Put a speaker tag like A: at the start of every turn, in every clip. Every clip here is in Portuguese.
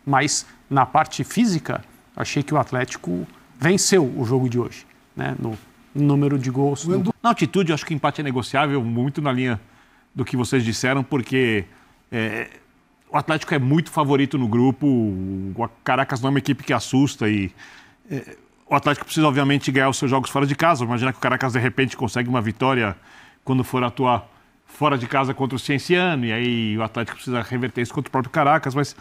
A: Mas na parte física, achei que o Atlético venceu o jogo de hoje, né? No número de gols.
B: Na altitude, eu acho que o empate é negociável, muito na linha do que vocês disseram, porque o Atlético é muito favorito no grupo, o Caracas não é uma equipe que assusta e o Atlético precisa, obviamente, ganhar os seus jogos fora de casa. Imagina que o Caracas, de repente, consegue uma vitória quando for atuar fora de casa contra o Cienciano, e aí o Atlético precisa reverter isso contra o próprio Caracas, mas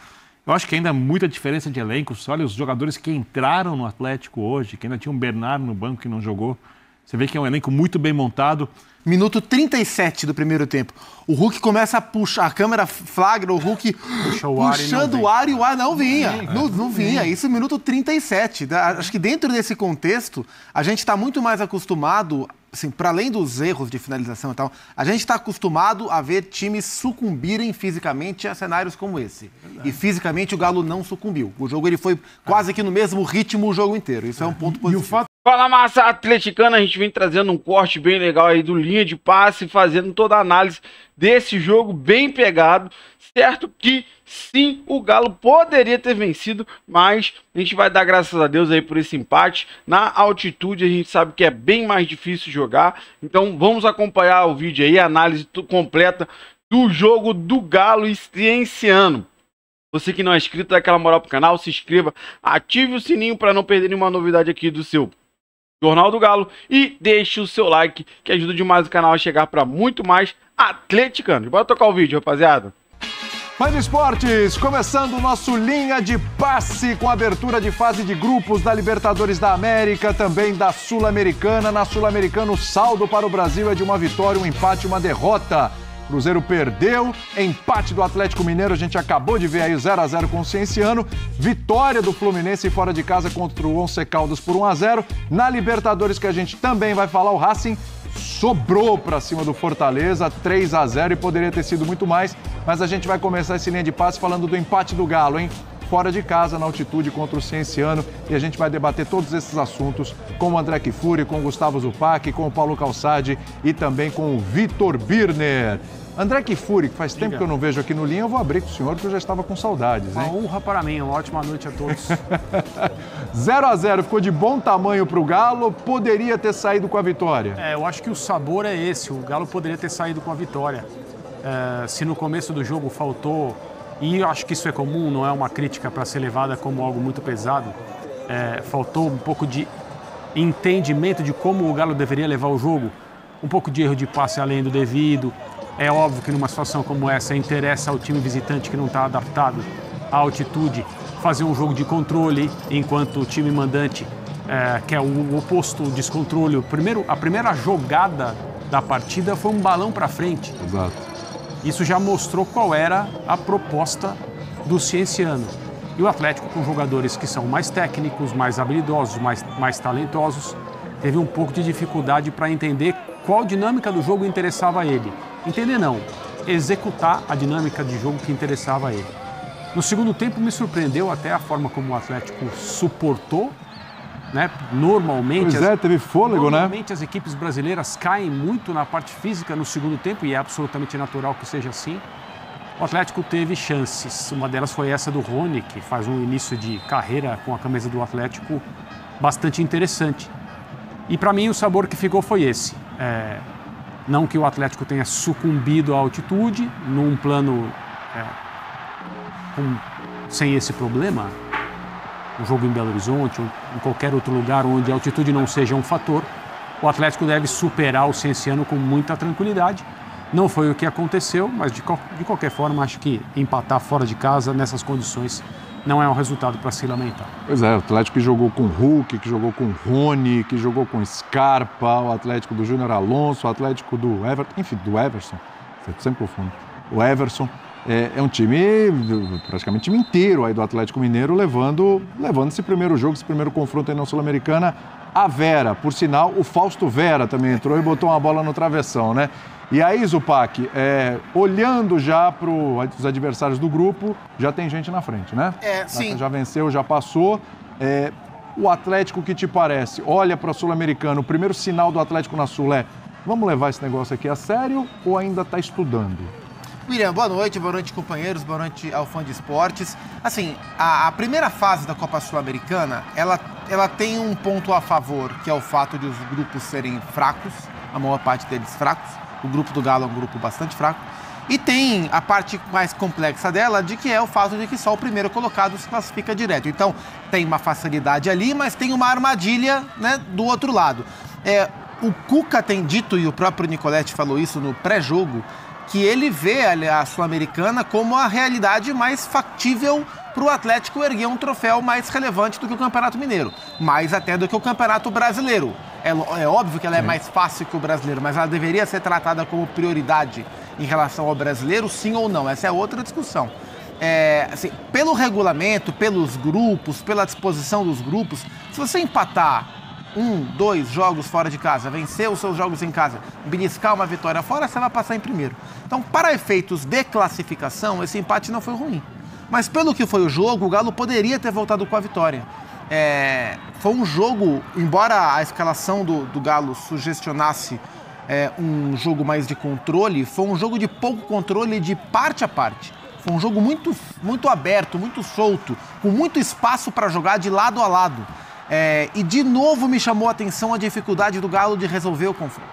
B: eu acho que ainda há muita diferença de elenco. Olha os jogadores que entraram no Atlético hoje, que ainda tinha um Bernardo no banco que não jogou. Você vê que é um elenco muito bem montado.
C: Minuto 37 do primeiro tempo. O Hulk começa a puxar, a câmera flagra o Hulk puxando o ar e o ar não vinha. Não vinha. Isso minuto 37. Acho que dentro desse contexto, a gente está muito mais acostumado, assim, para além dos erros de finalização e tal, a gente está acostumado a ver times sucumbirem fisicamente a cenários como esse. E fisicamente o Galo não sucumbiu. O jogo ele foi quase que no mesmo ritmo o jogo inteiro. Isso é um ponto positivo.
D: Fala, massa atleticana, a gente vem trazendo um corte bem legal aí do linha de passe, fazendo toda a análise desse jogo bem pegado. Certo que sim, o Galo poderia ter vencido, mas a gente vai dar graças a Deus aí por esse empate. Na altitude a gente sabe que é bem mais difícil jogar, então vamos acompanhar o vídeo aí, a análise completa do jogo do Galo e Cienciano. Você que não é inscrito, dá aquela moral pro canal, se inscreva, ative o sininho para não perder nenhuma novidade aqui do seu Jornal do Galo e deixe o seu like, que ajuda demais o canal a chegar para muito mais atleticanos. Bora tocar o vídeo, rapaziada.
E: Band Esportes, começando o nosso Linha de Passe com abertura de fase de grupos da Libertadores da América, também da Sul-Americana. Na Sul-Americana, o saldo para o Brasil é de uma vitória, um empate e uma derrota. Cruzeiro perdeu, empate do Atlético Mineiro, a gente acabou de ver aí o 0-0 com o Cienciano, vitória do Fluminense fora de casa contra o Once Caldas por 1-0. Na Libertadores, que a gente também vai falar, o Racing sobrou para cima do Fortaleza, 3-0, e poderia ter sido muito mais, mas a gente vai começar esse Linha de Passe falando do empate do Galo, hein? Fora de casa, na altitude, contra o Cienciano, e a gente vai debater todos esses assuntos com o André Kfouri, com o Gustavo Zupac, com o Paulo Calçade e também com o Vitor Birner. André Kfouri, que faz tempo que eu não vejo aqui no Linha, eu vou abrir com o senhor, porque eu já estava com saudades, hein?
A: Uma honra para mim, uma ótima noite a todos.
E: 0-0, ficou de bom tamanho para o Galo, poderia ter saído com a vitória.
A: Eu acho que o sabor é esse, o Galo poderia ter saído com a vitória. Se no começo do jogo faltou, e eu acho que isso é comum, não é uma crítica para ser levada como algo muito pesado, faltou um pouco de entendimento de como o Galo deveria levar o jogo, um pouco de erro de passe além do devido. É óbvio que numa situação como essa interessa ao time visitante que não está adaptado à altitude fazer um jogo de controle, enquanto o time mandante que é o oposto, o descontrole. A primeira jogada da partida foi um balão para frente.
E: Exato.
A: Isso já mostrou qual era a proposta do Cienciano. E o Atlético, com jogadores que são mais técnicos, mais habilidosos, mais talentosos, teve um pouco de dificuldade para entender qual dinâmica do jogo interessava a ele. Entender não, executar a dinâmica de jogo que interessava a ele. No segundo tempo me surpreendeu até a forma como o Atlético suportou, né? Normalmente
E: teve fôlego,
A: normalmente as equipes brasileiras caem muito na parte física no segundo tempo, e é absolutamente natural que seja assim. O Atlético teve chances, uma delas foi essa do Rony, que faz um início de carreira com a camisa do Atlético bastante interessante. E para mim o sabor que ficou foi esse. Não que o Atlético tenha sucumbido à altitude, num plano sem esse problema, um jogo em Belo Horizonte ou em qualquer outro lugar onde a altitude não seja um fator, o Atlético deve superar o Cienciano com muita tranquilidade. Não foi o que aconteceu, mas de qualquer forma acho que empatar fora de casa nessas condições não é um resultado para se lamentar.
E: Pois é, o Atlético que jogou com Hulk, que jogou com Rony, que jogou com Scarpa, o Atlético do Júnior Alonso, o Atlético do Everton, enfim, do Everson, sempre confundo. O Everson é um time, praticamente time inteiro aí do Atlético Mineiro, levando esse primeiro jogo, esse primeiro confronto aí na Sul-Americana. A Vera, por sinal, o Fausto Vera também entrou e botou uma bola no travessão, né? E aí, Zupac, olhando já para os adversários do grupo, já tem gente na frente, né?
C: Sim.
E: Já venceu, já passou. O Atlético, que te parece? Olha para a Sul-Americana, o primeiro sinal do Atlético na Sul vamos levar esse negócio aqui a sério ou ainda está estudando?
C: William, boa noite companheiros, boa noite ao fã de esportes. Assim, a primeira fase da Copa Sul-Americana, ela tem um ponto a favor, que é o fato de os grupos serem fracos, a maior parte deles fracos. O grupo do Galo é um grupo bastante fraco. E tem a parte mais complexa dela, de que é o fato de que só o primeiro colocado se classifica direto. Então, tem uma facilidade ali, mas tem uma armadilha, né, do outro lado. O Cuca tem dito, e o próprio Nicoletti falou isso no pré-jogo, que ele vê a Sul-Americana como a realidade mais factível para o Atlético erguer um troféu mais relevante do que o Campeonato Mineiro, mais até do que o Campeonato Brasileiro. É óbvio que ela é mais fácil que o Brasileiro, mas ela deveria ser tratada como prioridade em relação ao Brasileiro, sim ou não? Essa é outra discussão. Assim, pelo regulamento, pelos grupos, pela disposição dos grupos, se você empatar 1, 2 jogos fora de casa, vencer os seus jogos em casa, beliscar uma vitória fora, você vai passar em primeiro. Então, para efeitos de classificação, esse empate não foi ruim. Mas pelo que foi o jogo, o Galo poderia ter voltado com a vitória. Foi um jogo, embora a escalação do Galo sugestionasse um jogo mais de controle, foi um jogo de pouco controle de parte a parte. Foi um jogo muito, muito aberto, muito solto, com muito espaço para jogar de lado a lado. E de novo me chamou a atenção a dificuldade do Galo de resolver o confronto.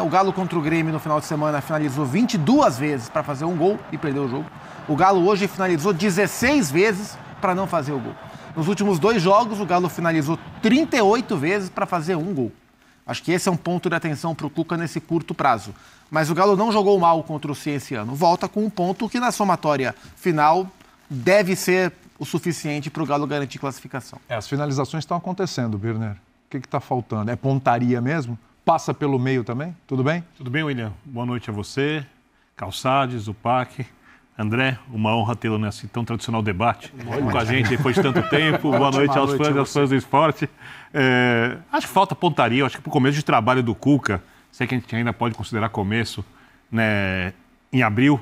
C: O Galo contra o Grêmio no final de semana finalizou 22 vezes para fazer um gol e perdeu o jogo. O Galo hoje finalizou 16 vezes para não fazer o gol. Nos últimos 2 jogos, o Galo finalizou 38 vezes para fazer um gol. Acho que esse é um ponto de atenção para o Cuca nesse curto prazo. Mas o Galo não jogou mal contra o Cienciano. Volta com um ponto que na somatória final deve ser o suficiente para o Galo garantir classificação.
E: As finalizações estão acontecendo, Birner. O que está faltando? É pontaria mesmo? Passa pelo meio também? Tudo bem?
B: Tudo bem, William. Boa noite a você, Calçades, Zupac, André. Uma honra tê-lo nesse tão tradicional debate com a gente depois de tanto tempo. Boa noite aos fãs e aos fãs do esporte. Acho que falta pontaria. Acho que para o começo de trabalho do Cuca, sei que a gente ainda pode considerar começo, né, em abril,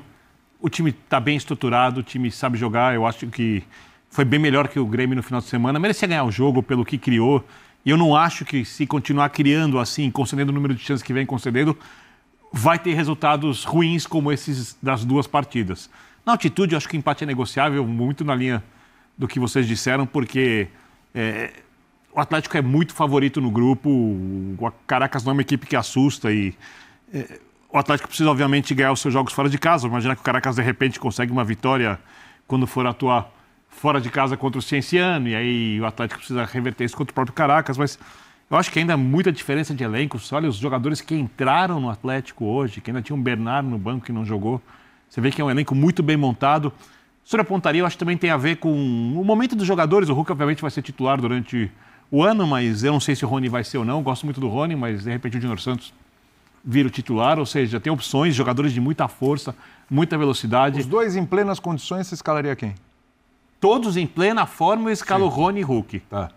B: o time está bem estruturado, o time sabe jogar. Eu acho que foi bem melhor que o Grêmio no final de semana. Merecia ganhar o jogo pelo que criou. E eu não acho que se continuar criando assim, concedendo o número de chances que vem concedendo, vai ter resultados ruins como esses das 2 partidas. Na altitude, eu acho que o empate é negociável, muito na linha do que vocês disseram, porque o Atlético é muito favorito no grupo. O Caracas não é uma equipe que assusta e o Atlético precisa, obviamente, ganhar os seus jogos fora de casa. Imagina que o Caracas, de repente, consegue uma vitória quando for atuar fora de casa contra o Cienciano, e aí o Atlético precisa reverter isso contra o próprio Caracas, mas eu acho que ainda há muita diferença de elenco. Olha os jogadores que entraram no Atlético hoje, que ainda tinha um Bernardo no banco que não jogou. Você vê que é um elenco muito bem montado. Sobre a pontaria, eu acho que também tem a ver com o momento dos jogadores. O Hulk, obviamente, vai ser titular durante o ano, mas eu não sei se o Rony vai ser ou não. Eu gosto muito do Rony, mas de repente o Júnior Santos vira o titular, ou seja, tem opções, jogadores de muita força, muita velocidade.
E: Os 2 em plenas condições, você escalaria quem?
B: Todos em plena forma, eu escalo Rony e Hulk.
E: Tá.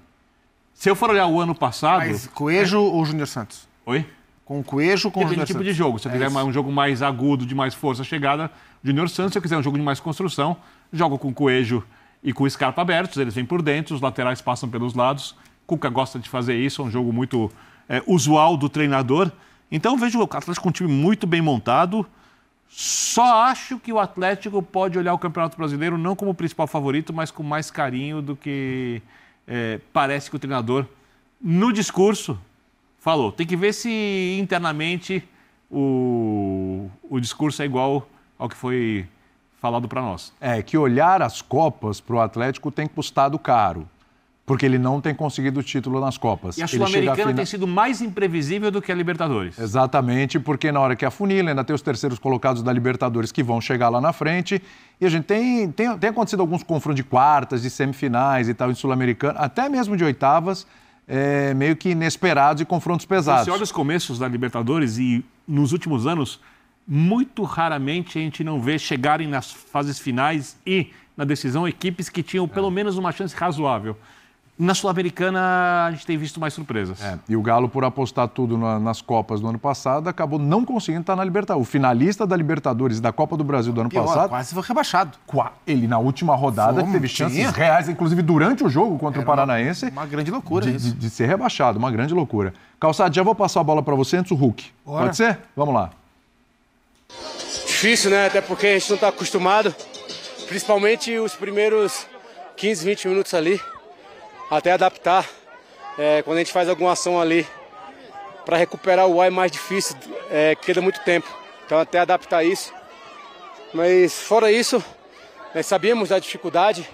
B: Se eu for olhar o ano passado...
C: Mas Coelho ou Júnior Santos?
B: Oi?
C: Com o Coelho ou com o Júnior
B: tipo
C: Santos?
B: de jogo. Se eu quiser um jogo mais agudo, de mais força, chegada, Júnior Santos. Se eu quiser um jogo de mais construção, jogo com o Coelho e com o Scarpa abertos. Eles vêm por dentro, os laterais passam pelos lados. Cuca gosta de fazer isso, é um jogo muito usual do treinador. Então eu vejo o Atlético com um time muito bem montado. Só acho que o Atlético pode olhar o Campeonato Brasileiro não como o principal favorito, mas com mais carinho do que parece que o treinador, no discurso, falou. Tem que ver se internamente o discurso é igual ao que foi falado para nós.
E: Que olhar as Copas para o Atlético tem custado caro, porque ele não tem conseguido o título nas Copas.
B: E a Sul-Americana tem sido mais imprevisível do que a Libertadores.
E: Exatamente, porque na hora que afunila, ainda tem os terceiros colocados da Libertadores que vão chegar lá na frente. E a gente tem acontecido alguns confrontos de quartas, de semifinais e tal, em Sul-Americana, até mesmo de oitavas, meio que inesperados e confrontos pesados.
B: Você olha os começos da Libertadores e nos últimos anos, muito raramente a gente não vê chegarem nas fases finais e na decisão equipes que tinham pelo menos uma chance razoável. Na Sul-Americana, a gente tem visto mais surpresas.
E: E o Galo, por apostar tudo nas Copas do ano passado, acabou não conseguindo estar na Libertadores. O finalista da Libertadores e da Copa do Brasil do ano passado...
C: Quase foi rebaixado.
E: Ele, na última rodada, teve chances reais, inclusive durante o jogo contra o Paranaense.
C: Uma grande loucura isso.
E: De ser rebaixado, uma grande loucura. Calçado, já vou passar a bola para você antes do Hulk. Pode ser? Vamos lá.
F: difícil, né? Até porque a gente não está acostumado, principalmente os primeiros 15, 20 minutos ali, até adaptar. Quando a gente faz alguma ação ali, para recuperar o ar é mais difícil, queda muito tempo. Então até adaptar isso. Mas fora isso, nós sabíamos da dificuldade,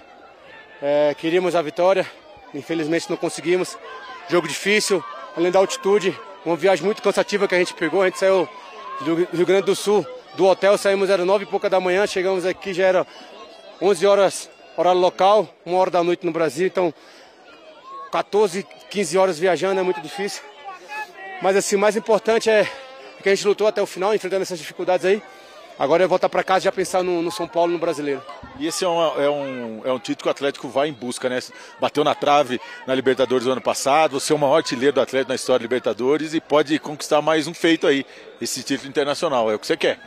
F: queríamos a vitória, infelizmente não conseguimos. Jogo difícil, além da altitude, uma viagem muito cansativa que a gente pegou. A gente saiu do Rio Grande do Sul, do hotel, saímos, era 9 e pouca da manhã, chegamos aqui, já era 11 horas, horário local, 1 hora da noite no Brasil, então 14, 15 horas viajando é muito difícil. Mas assim, o mais importante é que a gente lutou até o final, enfrentando essas dificuldades aí. Agora é voltar para casa e já pensar no São Paulo, no Brasileiro.
G: E esse é um título que o Atlético vai em busca, né? Bateu na trave na Libertadores do ano passado, você é o maior artilheiro do Atlético na história da Libertadores e pode conquistar mais um feito aí, esse título internacional. É o que você quer.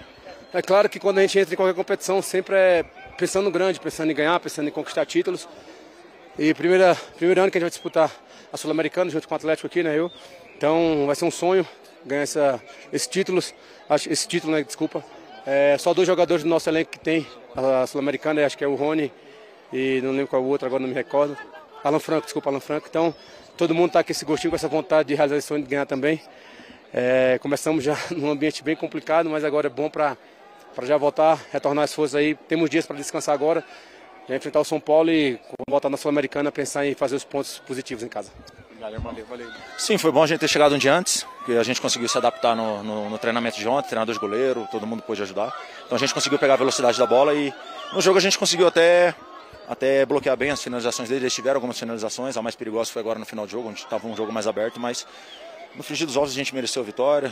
F: É claro que quando a gente entra em qualquer competição, sempre é pensando grande, pensando em ganhar, pensando em conquistar títulos. E primeiro ano que a gente vai disputar a Sul-Americana junto com o Atlético aqui, né? Então vai ser um sonho ganhar esse título, né? Desculpa. Só 2 jogadores do nosso elenco que tem a Sul-Americana, acho que é o Rony e não lembro qual é o outro, agora não me recordo. Alan Franco. Então todo mundo está com esse gostinho, com essa vontade de realizar esse sonho de ganhar também. Começamos já num ambiente bem complicado, mas agora é bom para já voltar, retornar as forças aí. Temos dias para descansar agora, já enfrentar o São Paulo e voltar na Sul-Americana, pensar em fazer os pontos positivos em casa.
G: Valeu.
H: Sim, foi bom a gente ter chegado um dia antes, porque a gente conseguiu se adaptar no treinamento de ontem, treinador de goleiro, todo mundo pôde ajudar. Então a gente conseguiu pegar a velocidade da bola e no jogo a gente conseguiu até bloquear bem as finalizações deles. Eles tiveram algumas finalizações, a mais perigosa foi agora no final do jogo, onde estava um jogo mais aberto, mas no frigir dos ovos a gente mereceu a vitória,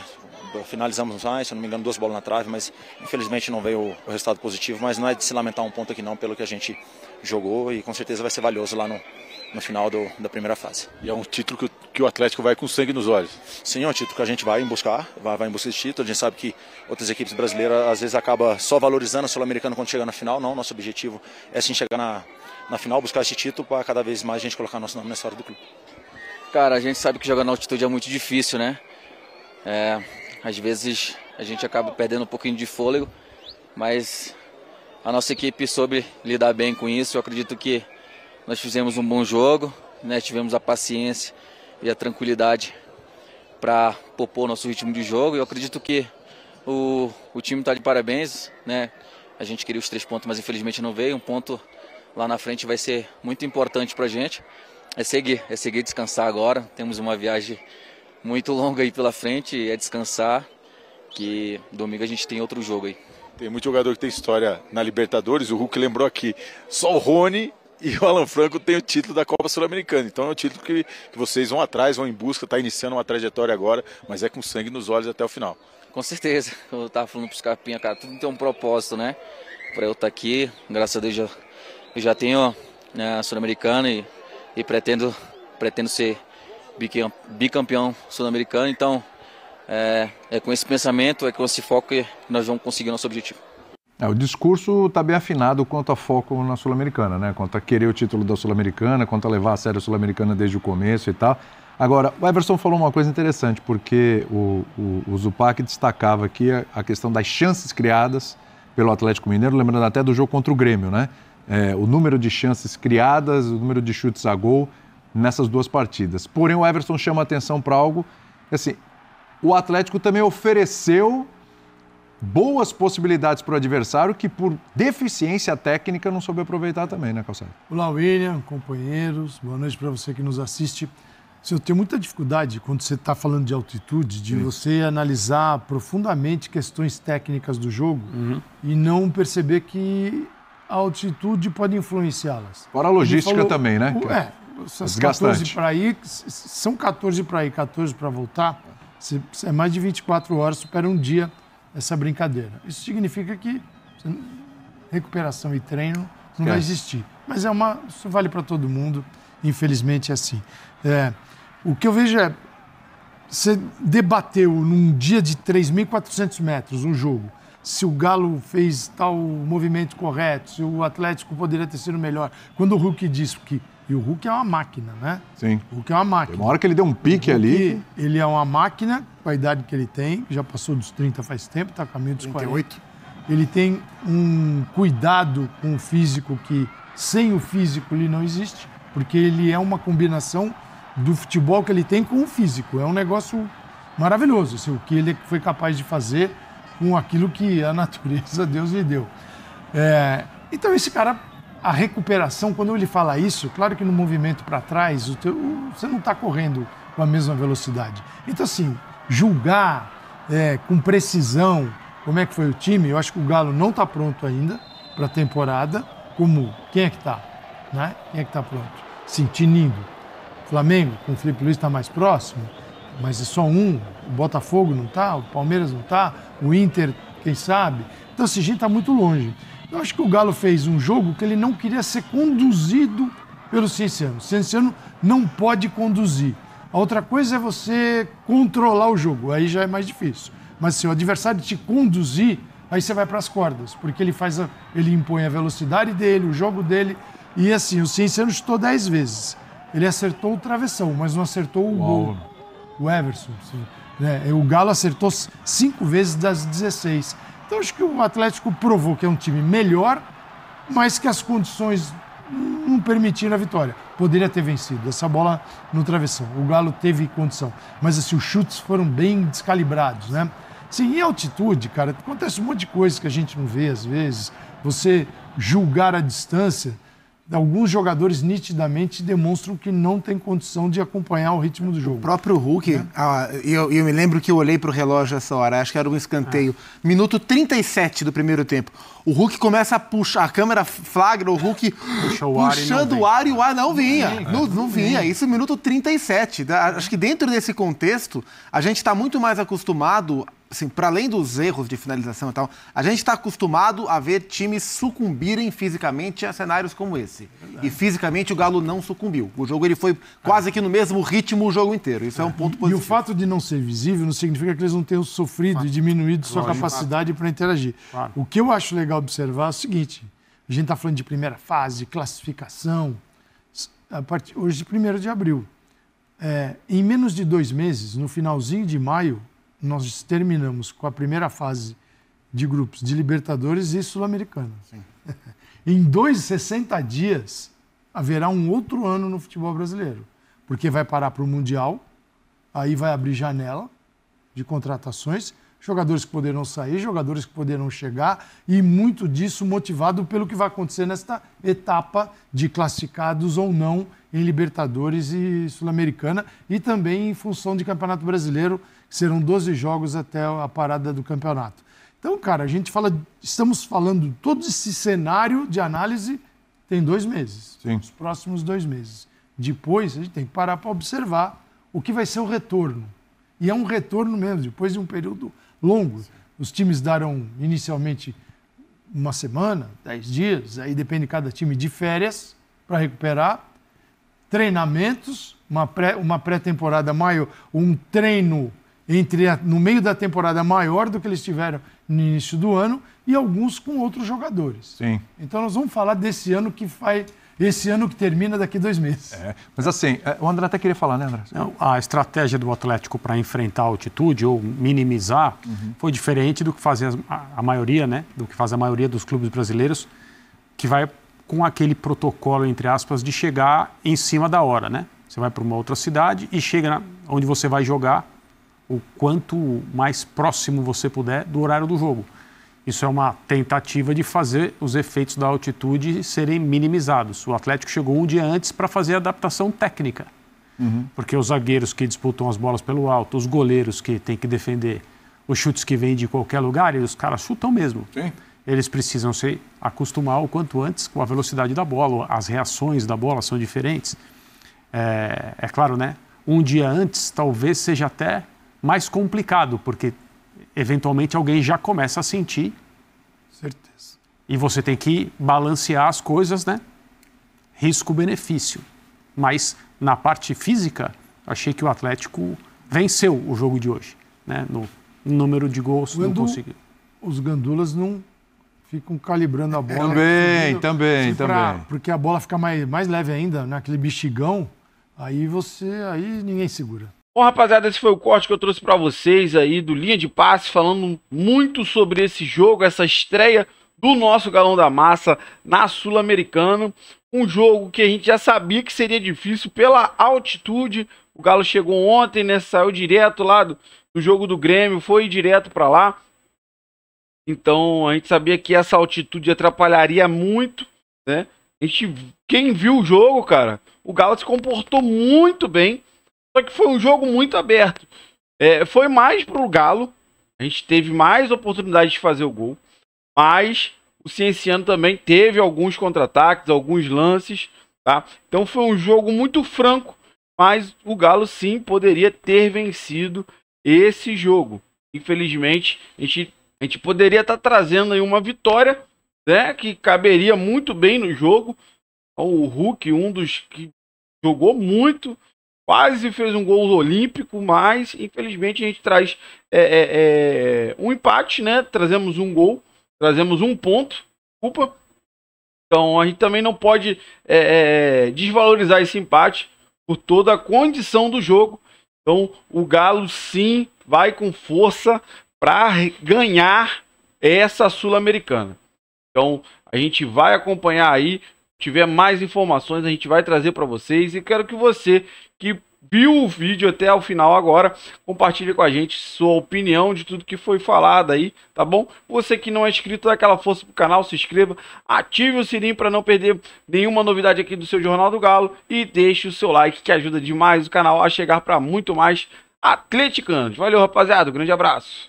H: finalizamos mais, se não me engano 2 bolas na trave, mas infelizmente não veio o resultado positivo, mas não é de se lamentar um ponto aqui não, pelo que a gente jogou e com certeza vai ser valioso lá no final da primeira fase.
G: E é um título que o Atlético vai com sangue nos olhos.
H: Sim, é um título que a gente vai em buscar, vai em busca desse título. A gente sabe que outras equipes brasileiras às vezes acabam só valorizando a Sul-Americana quando chega na final. Não, nosso objetivo é sim chegar na final, buscar esse título para cada vez mais a gente colocar nosso nome na história do clube.
I: Cara, a gente sabe que jogar na altitude é muito difícil, né? Às vezes a gente acaba perdendo um pouquinho de fôlego, mas a nossa equipe soube lidar bem com isso. Eu acredito que nós fizemos um bom jogo, né? Tivemos a paciência e a tranquilidade para propor nosso ritmo de jogo. Eu acredito que o time está de parabéns, né? A gente queria os 3 pontos, mas infelizmente não veio. Um ponto lá na frente vai ser muito importante para a gente. É seguir descansar agora. Temos uma viagem muito longa aí pela frente, é descansar, que domingo a gente tem outro jogo aí.
G: Tem muito jogador que tem história na Libertadores, o Hulk lembrou aqui, só o Rony e o Alan Franco tem o título da Copa Sul-Americana, então é um título que vocês vão atrás, vão em busca, está iniciando uma trajetória agora, mas é com sangue nos olhos até o final.
I: Com certeza, eu estava falando para os Carpinha, cara, tudo tem um propósito, né? Para eu estar aqui, graças a Deus eu já tenho, né, a Sul-Americana e pretendo ser bicampeão sul-americano, então é com esse pensamento, é com esse foco que nós vamos conseguir nosso objetivo.
E: O discurso está bem afinado quanto a foco na Sul-Americana, né? Quanto a querer o título da Sul-Americana, quanto a levar a sério a Sul-Americana desde o começo e tal. Agora, o Everson falou uma coisa interessante, porque o Zupac destacava aqui a questão das chances criadas pelo Atlético Mineiro, lembrando até do jogo contra o Grêmio, né? O número de chances criadas, o número de chutes a gol nessas 2 partidas. Porém, o Everson chama a atenção para algo, assim, o Atlético também ofereceu boas possibilidades para o adversário que, por deficiência técnica, não soube aproveitar também, né, Calçado?
J: Olá, William, companheiros, boa noite para você que nos assiste. Eu tenho muita dificuldade, quando você está falando de altitude, de você analisar profundamente questões técnicas do jogo e não perceber que a altitude pode influenciá-las.
E: Fora a logística também, né?
J: Essas 14 para ir, são 14 para ir, 14 para voltar, é mais de 24 horas, supera um dia essa brincadeira. Isso significa que recuperação e treino não vai existir. Mas isso vale para todo mundo, infelizmente é assim. O que eu vejo é, você debateu num dia de 3.400 metros um jogo, se o Galo fez tal movimento correto, se o Atlético poderia ter sido melhor. Quando o Hulk disse que... E o Hulk é uma máquina, né?
E: Sim.
J: O Hulk é uma máquina.
E: Tem uma hora que ele deu um pique ali.
J: Ele é uma máquina, com a idade que ele tem, já passou dos 30 faz tempo, está a caminho dos
C: 38.
J: 40. ele tem um cuidado com o físico que sem o físico ele não existe, porque ele é uma combinação do futebol que ele tem com o físico. É um negócio maravilhoso, assim, o que ele foi capaz de fazer com aquilo que a natureza, Deus lhe deu. Então esse cara, a recuperação, quando ele fala isso, claro que no movimento para trás, você não está correndo com a mesma velocidade. Então assim, julgar com precisão como é que foi o time, eu acho que o Galo não está pronto ainda para a temporada. Quem é que está? Né? Quem é que está pronto? Sim, Tinindo. Flamengo, com o Felipe Luiz está mais próximo, mas é só um. O Botafogo não está, o Palmeiras não está, o Inter, quem sabe. Então, assim, a gente está muito longe. Eu acho que o Galo fez um jogo que ele não queria ser conduzido pelo Cienciano. O Cienciano não pode conduzir. A outra coisa é você controlar o jogo, aí já é mais difícil. Mas se o adversário te conduzir, aí você vai para as cordas, porque ele impõe a velocidade dele, o jogo dele. E assim, o Cienciano chutou 10 vezes. Ele acertou o travessão, mas não acertou o gol. O Everson. Sim, né? O Galo acertou 5 vezes das 16. Então acho que o Atlético provou que é um time melhor, mas que as condições não permitiram a vitória. Poderia ter vencido essa bola no travessão. O Galo teve condição. Mas assim, os chutes foram bem descalibrados, né? Sim, em altitude, cara, acontece um monte de coisa que a gente não vê às vezes. Você julgar a distância, alguns jogadores nitidamente demonstram que não tem condição de acompanhar o ritmo do jogo.
C: O próprio Hulk, eu me lembro que eu olhei para o relógio essa hora, acho que era um escanteio. Minuto 37 do primeiro tempo. O Hulk começa a puxar, a câmera flagra o Hulk puxando o ar e o ar não vinha. Não vinha. Isso minuto 37. Acho que dentro desse contexto, a gente está muito mais acostumado, assim, para além dos erros de finalização e tal, a gente está acostumado a ver times sucumbirem fisicamente a cenários como esse. Verdade. E fisicamente o Galo não sucumbiu. O jogo ele foi quase que no mesmo ritmo o jogo inteiro. Isso é um ponto positivo.
J: E o fato de não ser visível não significa que eles não tenham sofrido e diminuído sua capacidade para interagir. Claro. O que eu acho legal observar é o seguinte, a gente está falando de primeira fase, classificação, hoje, 1º de abril. Em menos de 2 meses, no finalzinho de maio, nós terminamos com a primeira fase de grupos de Libertadores e Sul-Americana. Em 60 dias, haverá um outro ano no futebol brasileiro, porque vai parar para o Mundial, aí vai abrir janela de contratações, jogadores que poderão sair, jogadores que poderão chegar, e muito disso motivado pelo que vai acontecer nesta etapa de classificados ou não em Libertadores e Sul-Americana, e também em função de Campeonato Brasileiro, que serão 12 jogos até a parada do campeonato. Então, cara, estamos falando, todo esse cenário de análise tem 2 meses, os próximos 2 meses. Depois, a gente tem que parar para observar o que vai ser o retorno. E é um retorno mesmo, depois de um período longo. Os times darão inicialmente 1 semana, 10 dias, aí depende de cada time, de férias para recuperar, treinamentos, uma pré-temporada maior, um treino no meio da temporada maior do que eles tiveram no início do ano e alguns com outros jogadores.
E: Sim.
J: Então nós vamos falar desse ano esse ano que termina daqui 2 meses.
E: Mas assim, o André até queria falar, né, André?
A: A estratégia do Atlético para enfrentar a altitude ou minimizar foi diferente do que faz a maioria, né? Do que faz a maioria dos clubes brasileiros, que vai com aquele protocolo, entre aspas, de chegar em cima da hora, né? Você vai para uma outra cidade e chega onde você vai jogar o quanto mais próximo você puder do horário do jogo. Isso é uma tentativa de fazer os efeitos da altitude serem minimizados. O Atlético chegou um dia antes para fazer a adaptação técnica. Porque os zagueiros que disputam as bolas pelo alto, os goleiros que têm que defender os chutes que vêm de qualquer lugar, e os caras chutam mesmo.
E: Sim.
A: Eles precisam se acostumar o quanto antes com a velocidade da bola, as reações da bola são diferentes. É claro, né? Um dia antes talvez seja até mais complicado, porque eventualmente alguém já começa a sentir.
J: Certeza.
A: E você tem que balancear as coisas, né? Risco-benefício. Mas na parte física, achei que o Atlético venceu o jogo de hoje, né? No número de gols, não conseguiu.
J: Os gandulas não ficam calibrando a bola.
E: Também.
J: Porque a bola fica mais leve ainda, naquele bexigão, aí ninguém segura.
D: Bom, rapaziada, esse foi o corte que eu trouxe para vocês aí do Linha de Passe, falando muito sobre esse jogo, essa estreia do nosso Galão da Massa na Sul-Americana. Um jogo que a gente já sabia que seria difícil pela altitude. O Galo chegou ontem, né? Saiu direto lá do jogo do Grêmio, foi direto para lá. Então a gente sabia que essa altitude atrapalharia muito, né? Quem viu o jogo, cara, o Galo se comportou muito bem. Só que foi um jogo muito aberto. Foi mais pro Galo. A gente teve mais oportunidade de fazer o gol. Mas o Cienciano também teve alguns contra-ataques, alguns lances, tá? Então foi um jogo muito franco. Mas o Galo sim poderia ter vencido esse jogo. Infelizmente, a gente poderia estar trazendo aí uma vitória, né? Que caberia muito bem no jogo. O Hulk, um dos que jogou muito, quase fez um gol olímpico, mas infelizmente a gente traz um empate, né? Trazemos um gol, trazemos um ponto, desculpa. Então a gente também não pode desvalorizar esse empate por toda a condição do jogo. Então o Galo sim vai com força para ganhar essa Sul-Americana. Então a gente vai acompanhar aí. Se tiver mais informações, a gente vai trazer para vocês. E quero que você que viu o vídeo até o final agora, compartilhe com a gente sua opinião de tudo que foi falado aí, tá bom? Você que não é inscrito, dá aquela força pro canal, se inscreva, ative o sininho para não perder nenhuma novidade aqui do seu Jornal do Galo e deixe o seu like que ajuda demais o canal a chegar para muito mais atleticanos. Valeu, rapaziada, um grande abraço.